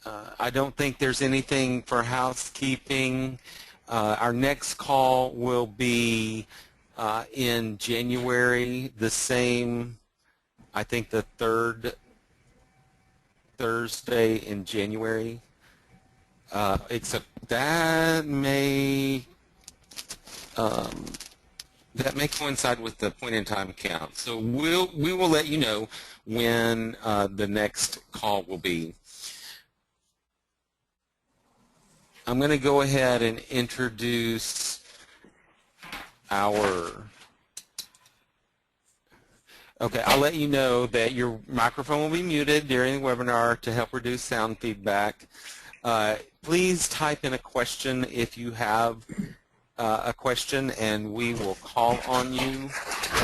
I don't think there's anything for housekeeping. Our next call will be in January, the same, I think the third Thursday in January. Except that may coincide with the point in time count. So we will let you know when the next call will be. I'm going to go ahead and introduce our... Okay, I'll let you know that your microphone will be muted during the webinar to help reduce sound feedback. Please type in a question if you have a question, and we will call on you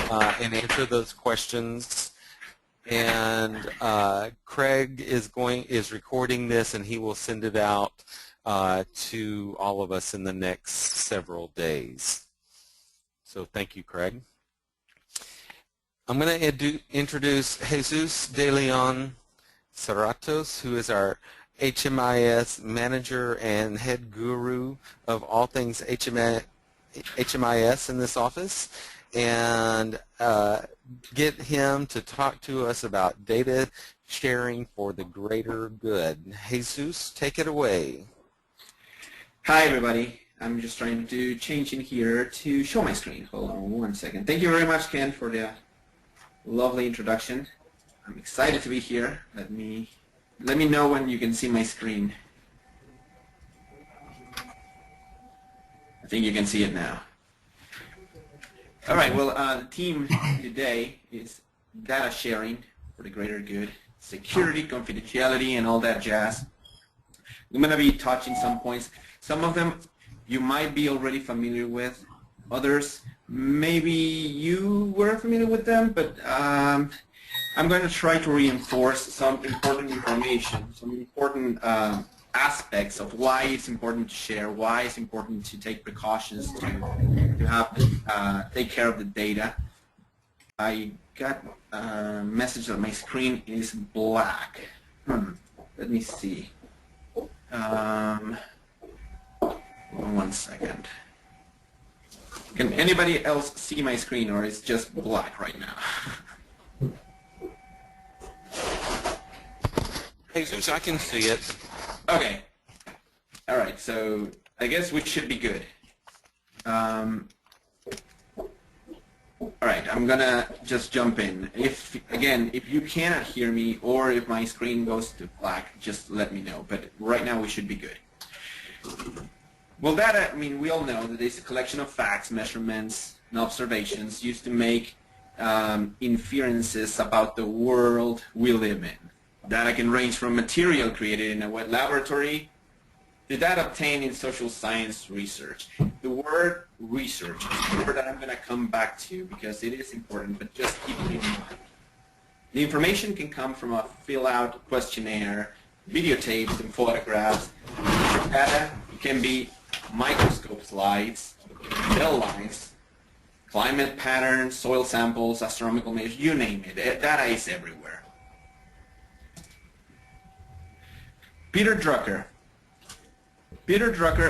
and answer those questions. And Craig is recording this, and he will send it out to all of us in the next several days. So thank you, Craig. I'm going to introduce Jesus de Leon Serratos, who is our HMIS manager and head guru of all things HMIS in this office, and get him to talk to us about data sharing for the greater good. Jesus, take it away. Hi, everybody. I'm just trying to change in here to show my screen. Hold on one second. Thank you very much, Ken, for the lovely introduction. I'm excited to be here. Let me know when you can see my screen. I think you can see it now. All right, well, the theme today is data sharing for the greater good, security, confidentiality, and all that jazz. I'm going to be touching some points. Some of them you might be already familiar with. Others, maybe you were familiar with them, but I'm going to try to reinforce some important information, some important aspects of why it's important to share, why it's important to take precautions to have take care of the data. I got a message that my screen is black. Let me see. One second. Can anybody else see my screen, or is it just black right now? Jesus, I can see it. Okay. All right, so I guess we should be good. All right, I'm going to just jump in. If you cannot hear me or if my screen goes to black, just let me know. But right now we should be good. Well, data, I mean, we all know that it's a collection of facts, measurements, and observations used to make inferences about the world we live in. Data can range from material created in a wet laboratory to data obtained in social science research. The word research is a word that I'm going to come back to because it is important, but just keep it in mind. The information can come from a fill-out questionnaire, videotapes, and photographs. Data can be microscope slides, cell lines, climate patterns, soil samples, astronomical measures, you name it. Data is everywhere. Peter Drucker,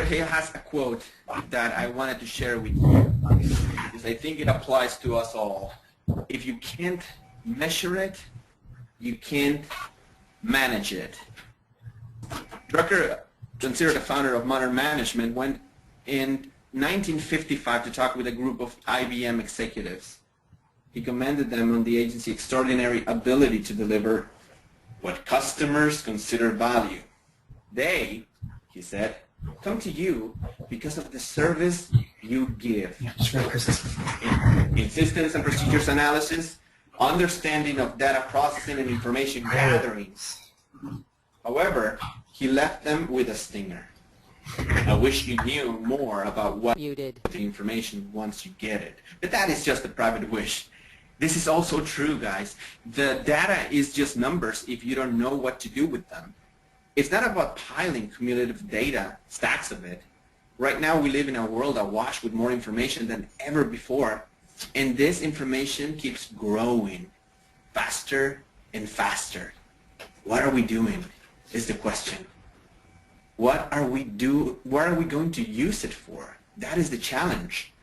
he has a quote that I wanted to share with you because I think it applies to us all. If you can't measure it, you can't manage it. Drucker, considered the founder of modern management, went in 1955 to talk with a group of IBM executives. He commended them on the agency's extraordinary ability to deliver what customers consider value. They, he said, come to you because of the service you give. In systems and procedures analysis, understanding of data processing and information gathering. However, he left them with a stinger. I wish you knew more about what you did with the information once you get it. But that is just a private wish. This is also true, guys. The data is just numbers if you don't know what to do with them. It's not about piling cumulative data, stacks of it. Right now we live in a world awash with more information than ever before, and this information keeps growing faster and faster. What are we doing is the question. What are we going to use it for? That is the challenge.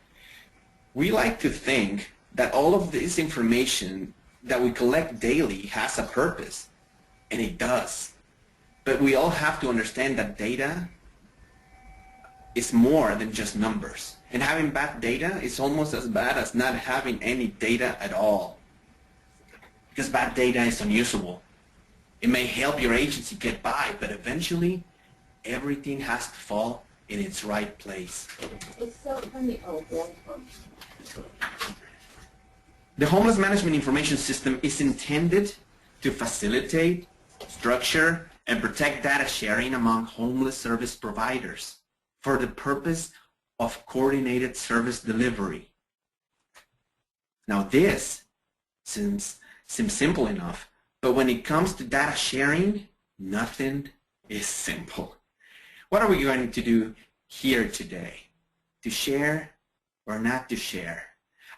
We like to think that all of this information that we collect daily has a purpose, and it does. But we all have to understand that data is more than just numbers. And having bad data is almost as bad as not having any data at all. Because bad data is unusable. It may help your agency get by, but eventually everything has to fall in its right place. It's so funny. Oh, yeah. The Homeless Management Information System is intended to facilitate, structure, and protect data sharing among homeless service providers for the purpose of coordinated service delivery. Now this seems simple enough, but when it comes to data sharing, nothing is simple. What are we going to do here today? To share or not to share?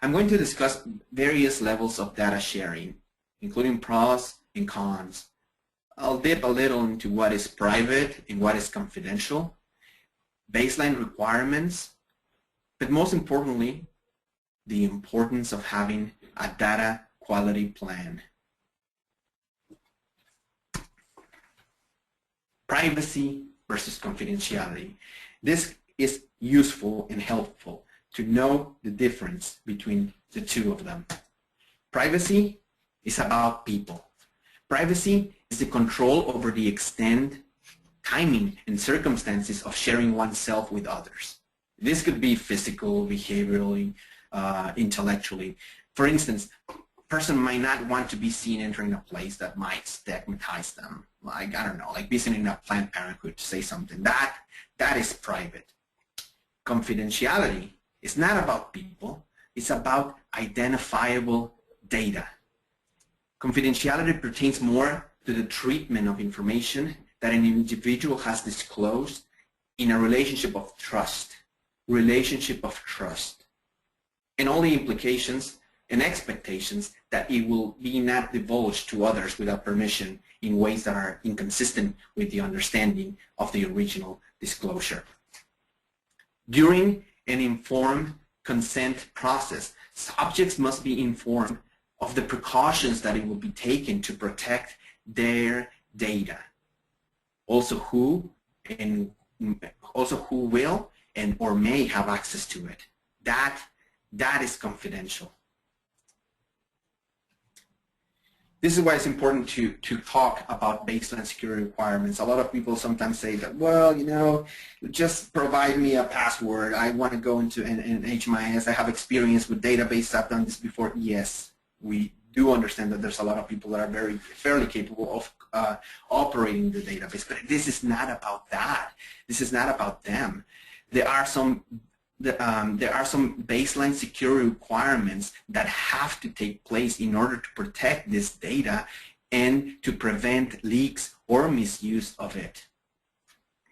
I'm going to discuss various levels of data sharing, including pros and cons. I'll dip a little into what is private and what is confidential, baseline requirements, but most importantly, the importance of having a data quality plan. Privacy versus confidentiality. This is useful and helpful to know the difference between the two of them. Privacy is about people. Privacy is the control over the extent, timing, and circumstances of sharing oneself with others. This could be physical, behaviorally, intellectually. For instance, a person might not want to be seen entering a place that might stigmatize them. Like, I don't know, like visiting a Planned Parenthood to say something. That is private. Confidentiality is not about people. It's about identifiable data. Confidentiality pertains more to the treatment of information that an individual has disclosed in a relationship of trust. And all the implications and expectations that it will be not divulged to others without permission in ways that are inconsistent with the understanding of the original disclosure. During an informed consent process, subjects must be informed of the precautions that it will be taken to protect their data. Also who will and or may have access to it. That is confidential. This is why it's important to talk about baseline security requirements. A lot of people sometimes say that, well, you know, just provide me a password. I want to go into an HMIS. I have experience with database. I've done this before. Yes, we do understand that there's a lot of people that are fairly capable of operating the database, but this is not about that. This is not about them. There are some baseline security requirements that have to take place in order to protect this data and to prevent leaks or misuse of it.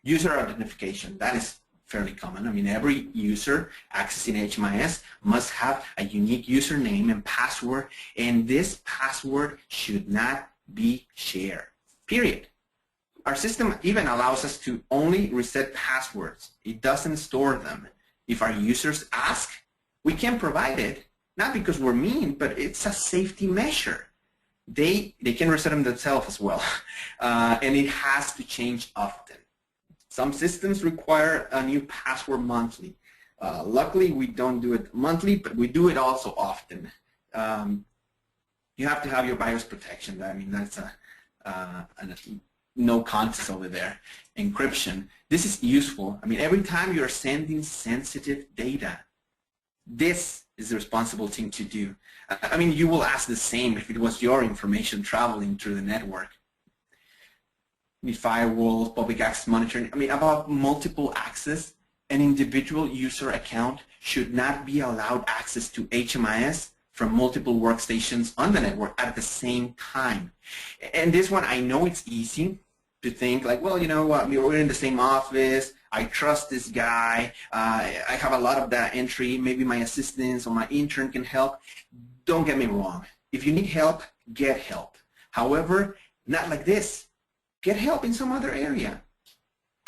User identification, that is fairly common. I mean, every user accessing HMIS must have a unique username and password, and this password should not be shared, period. Our system even allows us to only reset passwords. It doesn't store them. If our users ask, we can provide it, not because we're mean, but it's a safety measure. They can reset them themselves as well, and it has to change often. Some systems require a new password monthly. Luckily, we don't do it monthly, but we do it also often. You have to have your BIOS protection. I mean, that's a no contest over there. Encryption. This is useful. I mean, every time you're sending sensitive data, this is the responsible thing to do. I mean, you will ask the same if it was your information traveling through the network. The firewalls, public access monitoring. I mean, about multiple access, an individual user account should not be allowed access to HMIS from multiple workstations on the network at the same time. And this one, I know it's easy to think like, well, you know what, we're in the same office, I trust this guy, I have a lot of data entry, maybe my assistants or my intern can help. Don't get me wrong. If you need help, get help. However, not like this. Get help in some other area.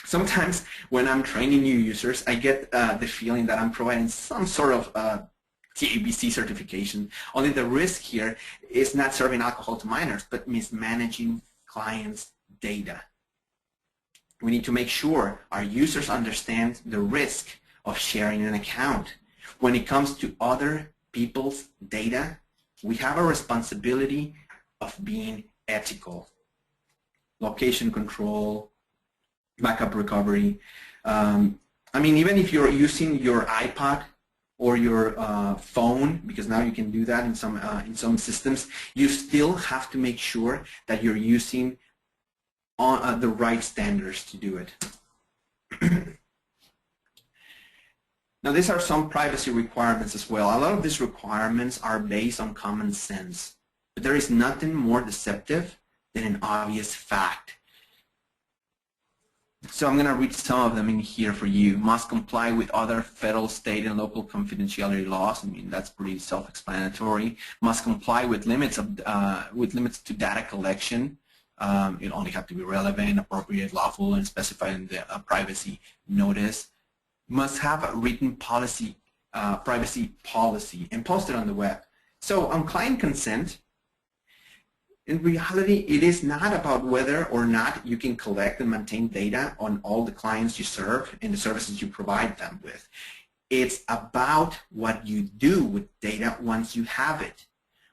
Sometimes when I'm training new users, I get the feeling that I'm providing some sort of TABC certification. Only the risk here is not serving alcohol to minors, but mismanaging clients' data. We need to make sure our users understand the risk of sharing an account. When it comes to other people's data, we have a responsibility of being ethical. Location control, backup recovery. I mean, even if you're using your iPod or your phone, because now you can do that in some systems, you still have to make sure that you're using the right standards to do it. Now, these are some privacy requirements as well. A lot of these requirements are based on common sense, but there is nothing more deceptive than an obvious fact. So I'm going to read some of them in here for you. Must comply with other federal, state, and local confidentiality laws. I mean, that's pretty self-explanatory. Must comply with limits to data collection. It only have to be relevant, appropriate, lawful, and specified in the privacy notice. Must have a written policy, privacy policy, and posted on the web. So on client consent, in reality, it is not about whether or not you can collect and maintain data on all the clients you serve and the services you provide them with. It's about what you do with data once you have it.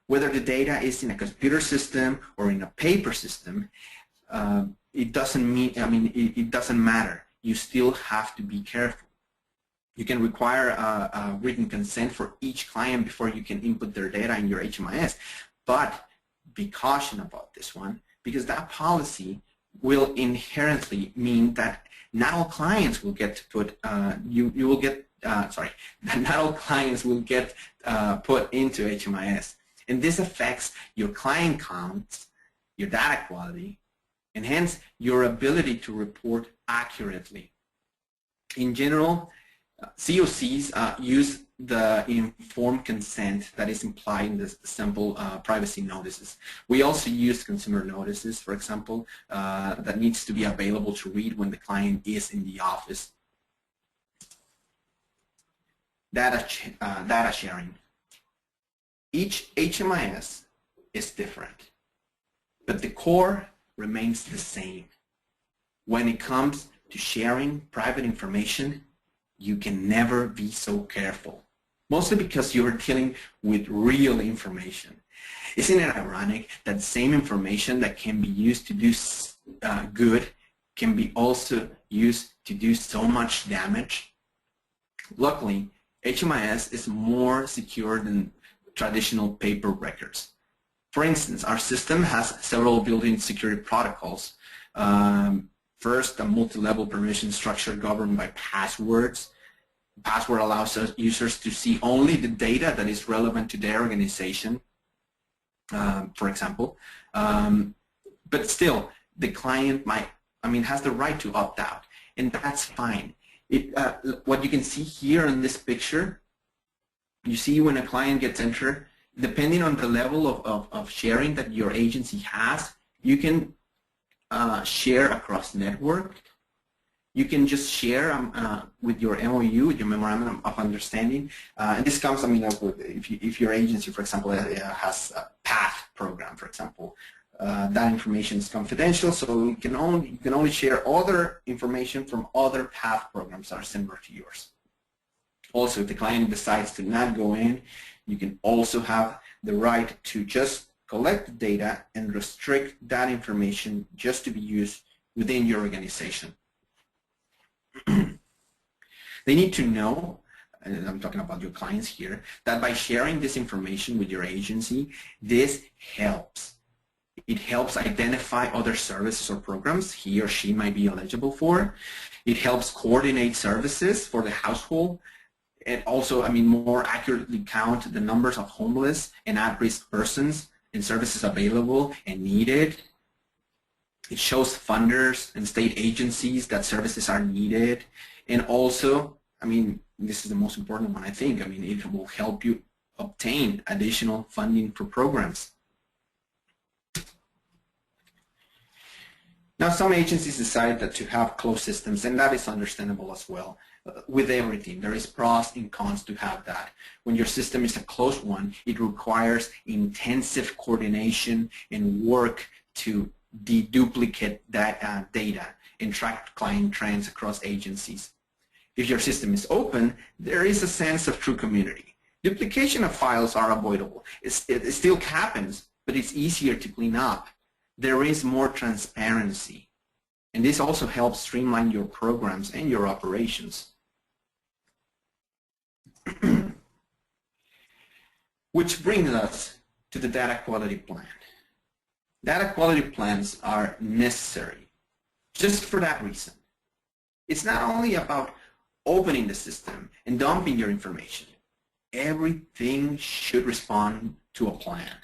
Whether the data is in a computer system or in a paper system, it doesn't matter. You still have to be careful. You can require a written consent for each client before you can input their data in your HMIS, but be cautious about this one, because that policy will inherently mean that not all clients will get to put not all clients will get put into HMIS, and this affects your client counts, your data quality, and hence your ability to report accurately. In general, CoCs use the informed consent that is implied in the simple privacy notices. We also use consumer notices, for example, that needs to be available to read when the client is in the office. Data sharing. Each HMIS is different, but the core remains the same. When it comes to sharing private information, you can never be so careful, mostly because you're dealing with real information. Isn't it ironic that the same information that can be used to do good can be also used to do so much damage? Luckily, HMIS is more secure than traditional paper records. For instance, our system has several built-in security protocols. First, a multi-level permission structure governed by passwords. Password allows users to see only the data that is relevant to their organization, for example. But still, the client has the right to opt out, and that's fine. What you can see here in this picture, you see when a client gets entered, depending on the level of sharing that your agency has, you can share across network. You can just share with your MOU, with your Memorandum of Understanding. And this comes, if your agency, for example, has a PATH program, for example, that information is confidential, so you can only share other information from other PATH programs that are similar to yours. Also, if the client decides to not go in, you can also have the right to just collect the data and restrict that information just to be used within your organization. They need to know, and I'm talking about your clients here, that by sharing this information with your agency, this helps. It helps identify other services or programs he or she might be eligible for. It helps coordinate services for the household, and also, more accurately count the numbers of homeless and at-risk persons and services available and needed. It shows funders and state agencies that services are needed. And also, this is the most important one, I think. It will help you obtain additional funding for programs. Now, some agencies decide that to have closed systems, and that is understandable as well. With everything, there is pros and cons to have that. When your system is a closed one, it requires intensive coordination and work to deduplicate that data and track client trends across agencies. If your system is open, there is a sense of true community. Duplication of files are avoidable. It still happens, but it's easier to clean up. There is more transparency, and this also helps streamline your programs and your operations. Which brings us to the data quality plan. Data quality plans are necessary just for that reason. It's not only about opening the system and dumping your information. Everything should respond to a plan,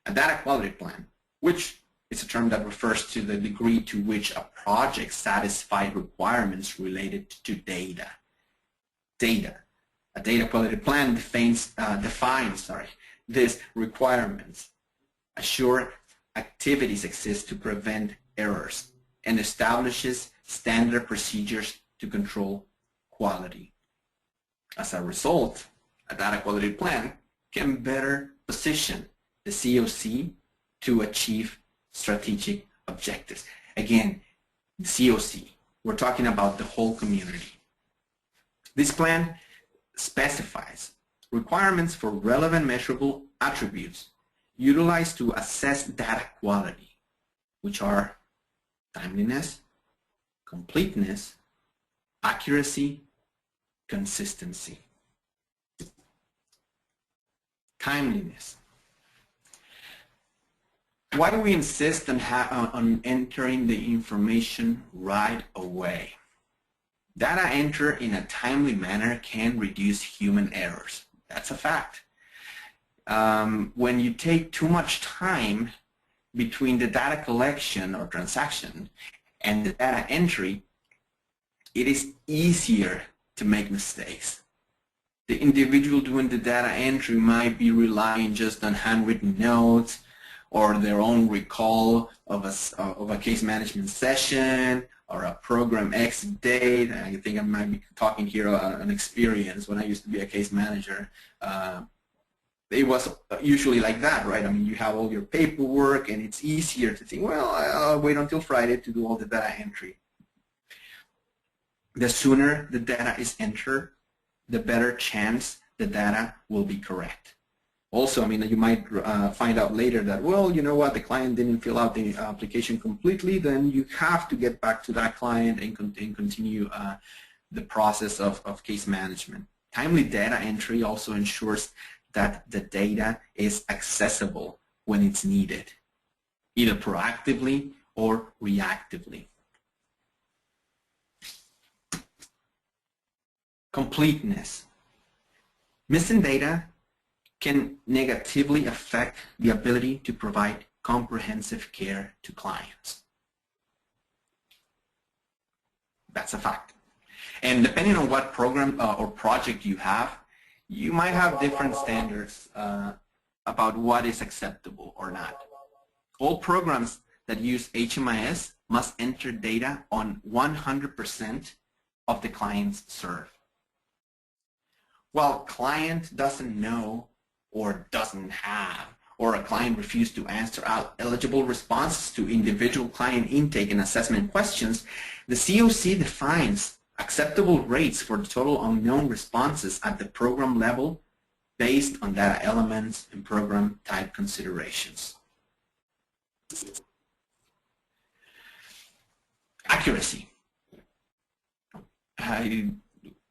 a data quality plan, which is a term that refers to the degree to which a project satisfied requirements related to data. A data quality plan defines these requirements, assure activities exist to prevent errors, and establishes standard procedures to control quality. As a result, a data quality plan can better position the CoC to achieve strategic objectives. Again, CoC, we're talking about the whole community. This plan specifies requirements for relevant measurable attributes utilized to assess data quality, which are timeliness, completeness, accuracy, consistency. Timeliness. Why do we insist on entering the information right away? Data entered in a timely manner can reduce human errors. That's a fact. When you take too much time between the data collection or transaction and the data entry, it is easier to make mistakes. The individual doing the data entry might be relying just on handwritten notes or their own recall of a case management session or a program X date. I think I might be talking here an experience when I used to be a case manager. It was usually like that, right? I mean, you have all your paperwork and it's easier to think, well, I'll wait until Friday to do all the data entry. The sooner the data is entered, the better chance the data will be correct. Also, I mean, you might find out later that, well, you know what, the client didn't fill out the application completely, then you have to get back to that client and continue the process of case management. Timely data entry also ensures that the data is accessible when it's needed, either proactively or reactively. Completeness. Missing data can negatively affect the ability to provide comprehensive care to clients. That's a fact. And depending on what program or project you have, you might have different standards about what is acceptable or not. All programs that use HMIS must enter data on 100% of the clients served. While client doesn't know or doesn't have, or a client refused to answer eligible responses to individual client intake and assessment questions, the CoC defines acceptable rates for the total unknown responses at the program level based on data elements and program type considerations. Accuracy. I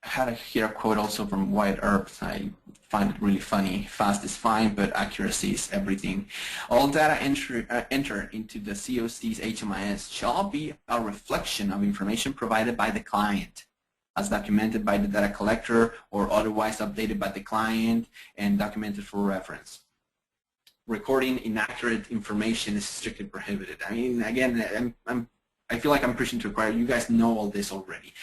had here a quote also from Wyatt Earp. I find it really funny. Fast is fine, but accuracy is everything. All data entered into the CoC's HMIS shall be a reflection of information provided by the client, as documented by the data collector or otherwise updated by the client and documented for reference. Recording inaccurate information is strictly prohibited. I mean, again, I feel like I'm preaching to the choir. You guys know all this already.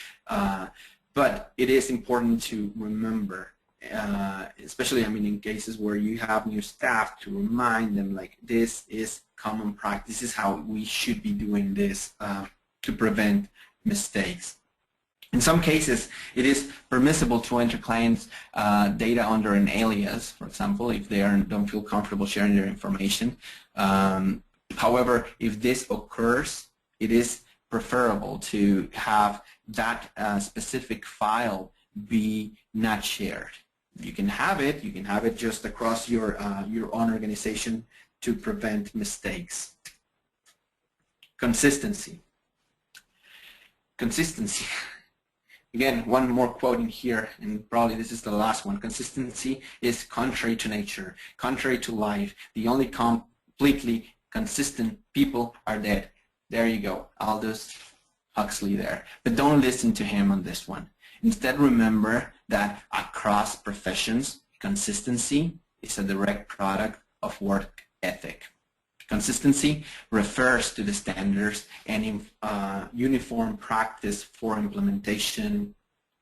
But it is important to remember, especially, I mean, in cases where you have new staff, to remind them, like, this is common practice. This is how we should be doing this to prevent mistakes. In some cases, it is permissible to enter clients' data under an alias, for example, if they don't feel comfortable sharing their information. However, if this occurs, it is preferable to have that specific file be not shared. You can have it just across your own organization to prevent mistakes. Consistency. Again, one more quote in here, and probably this is the last one. Consistency is contrary to nature, contrary to life. The only completely consistent people are dead. There you go, Aldous Huxley there. But don't listen to him on this one. Instead, remember that across professions, consistency is a direct product of work ethic. Consistency refers to the standards and uniform practice for implementation,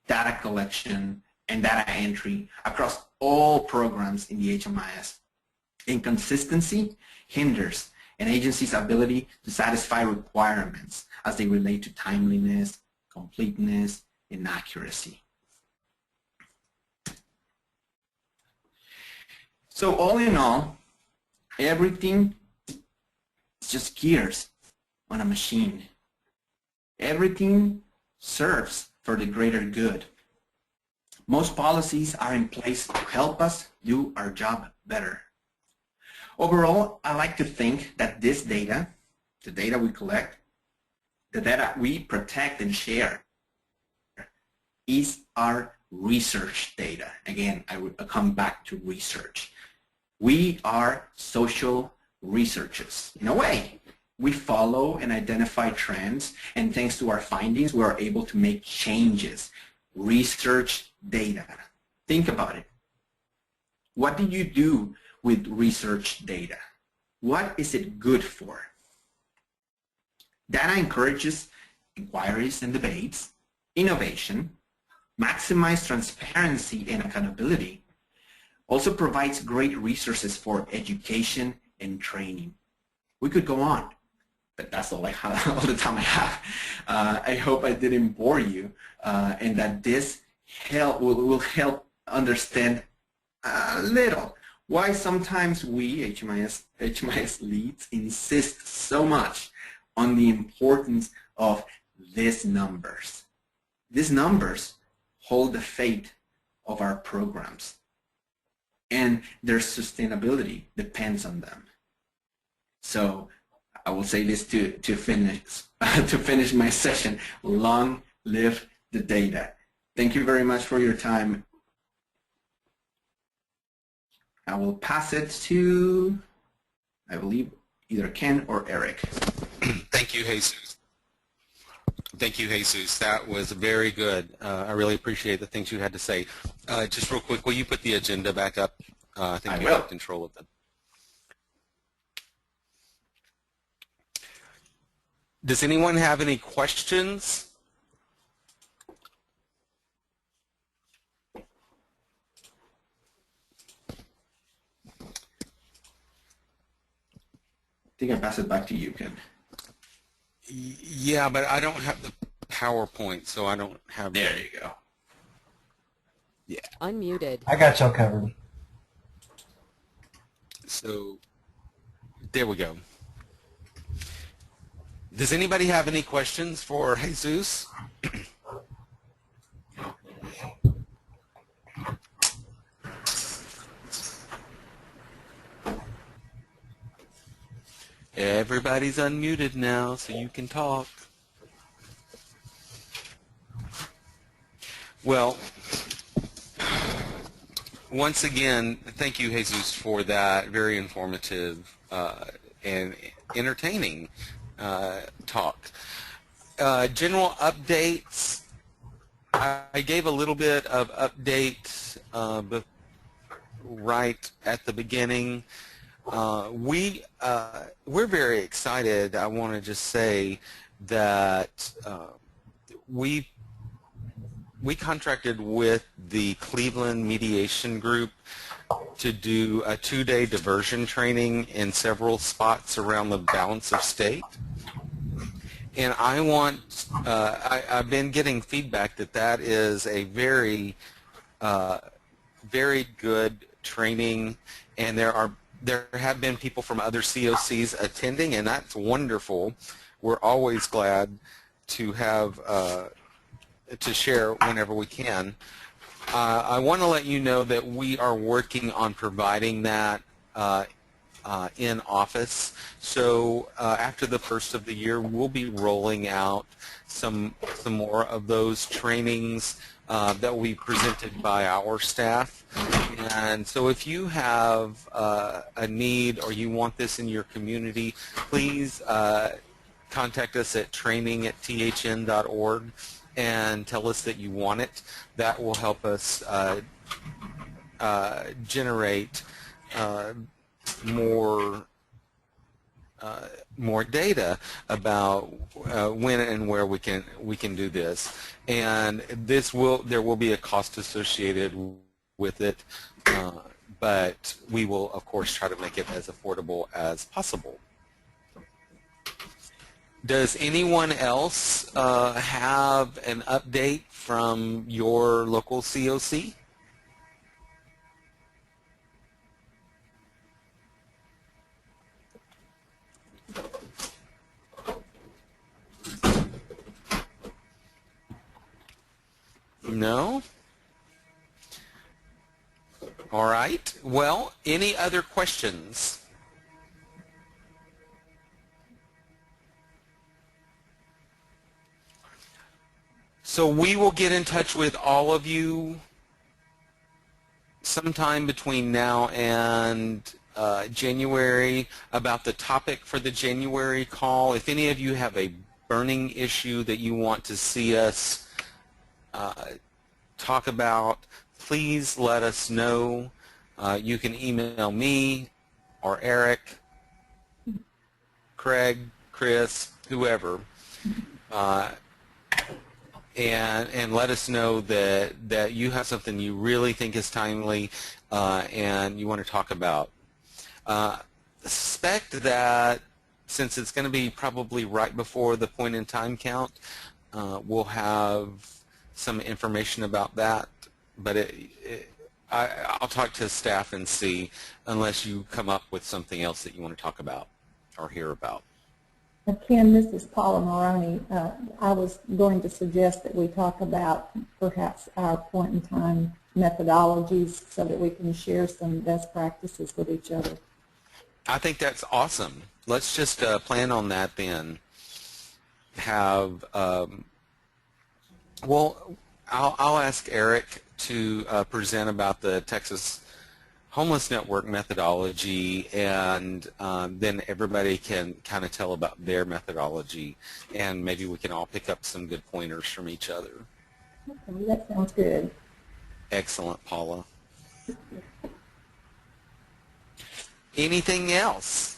data collection, and data entry across all programs in the HMIS. Inconsistency hinders an agency's ability to satisfy requirements as they relate to timeliness, completeness, and accuracy. So all in all, everything is just gears on a machine. Everything serves for the greater good. Most policies are in place to help us do our job better. Overall, I like to think that this data, the data we collect, the data we protect and share, is our research data. Again, I would come back to research. We are social researchers. In a way, we follow and identify trends, and thanks to our findings, we are able to make changes. Research data. Think about it. What do you do with research data? What is it good for? Data encourages inquiries and debates, innovation, maximize transparency and accountability, also provides great resources for education and training. We could go on, but that's all the time I have. I hope I didn't bore you, and that this will help understand a little why sometimes we, HMIS leads, insist so much on the importance of these numbers. These numbers hold the fate of our programs, and their sustainability depends on them. So I will say this to finish my session. Long live the data. Thank you very much for your time. I will pass it to, I believe, either Ken or Eric. Thank you, Jesus. Thank you, Jesus. That was very good. I really appreciate the things you had to say. Just real quick, will you put the agenda back up? I think you have control of them. Does anyone have any questions? I think I pass it back to you, Ken. Yeah, but I don't have the PowerPoint, so I don't have. There you go. Yeah. Unmuted. I got y'all covered. So there we go. Does anybody have any questions for Jesus? Everybody's unmuted now, so you can talk. Well, once again, thank you, Jesus, for that very informative and entertaining talk. General updates. I gave a little bit of update right at the beginning. We're very excited. I want to just say that we we contracted with the Cleveland Mediation Group to do a 2-day diversion training in several spots around the balance of state. And I want, I've been getting feedback that that is a very, very good training, and there have been people from other CoCs attending, and that's wonderful. We're always glad to have to share whenever we can. I want to let you know that we are working on providing that in office. So after the first of the year, we'll be rolling out some more of those trainings that will be presented by our staff. And so if you have a need or you want this in your community, please contact us at training@thn.org and tell us that you want it. That will help us generate more data about when and where we can do this. And there will be a cost associated with it, but we will of course try to make it as affordable as possible. Does anyone else have an update from your local CoC? No? All right. Well, any other questions? So we will get in touch with all of you sometime between now and January about the topic for the January call. If any of you have a burning issue that you want to see us talk about, please let us know. You can email me or Eric, Craig, Chris, whoever. And let us know that you have something you really think is timely and you want to talk about. Suspect that since it's going to be probably right before the point in time count, we'll have some information about that. But I'll talk to staff and see, unless you come up with something else that you want to talk about or hear about. Ken, this is Paula Maroney. I was going to suggest that we talk about perhaps our point-in-time methodologies so that we can share some best practices with each other. I think that's awesome. Let's just plan on that then. Have well, I'll ask Eric to present about the Texas Homeless Network methodology, and then everybody can kind of tell about their methodology, and maybe we can all pick up some good pointers from each other. Okay, that sounds good. Excellent, Paula. Anything else?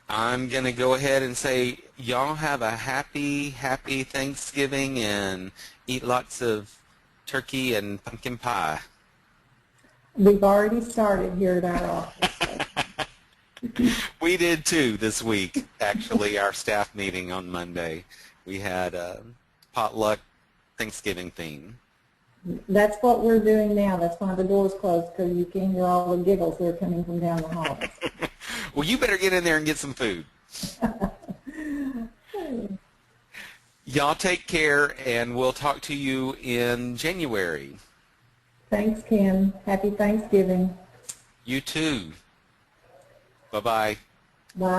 I'm going to go ahead and say y'all have a happy Thanksgiving and eat lots of turkey and pumpkin pie. We've already started here at our office. We did too this week, actually, our staff meeting on Monday. We had a potluck Thanksgiving theme. That's what we're doing now. That's why the door's closed, because you can hear all the giggles that are coming from down the hall. Well, you better get in there and get some food. Y'all take care, and we'll talk to you in January. Thanks, Ken. Happy Thanksgiving. You too. Bye-bye. Bye.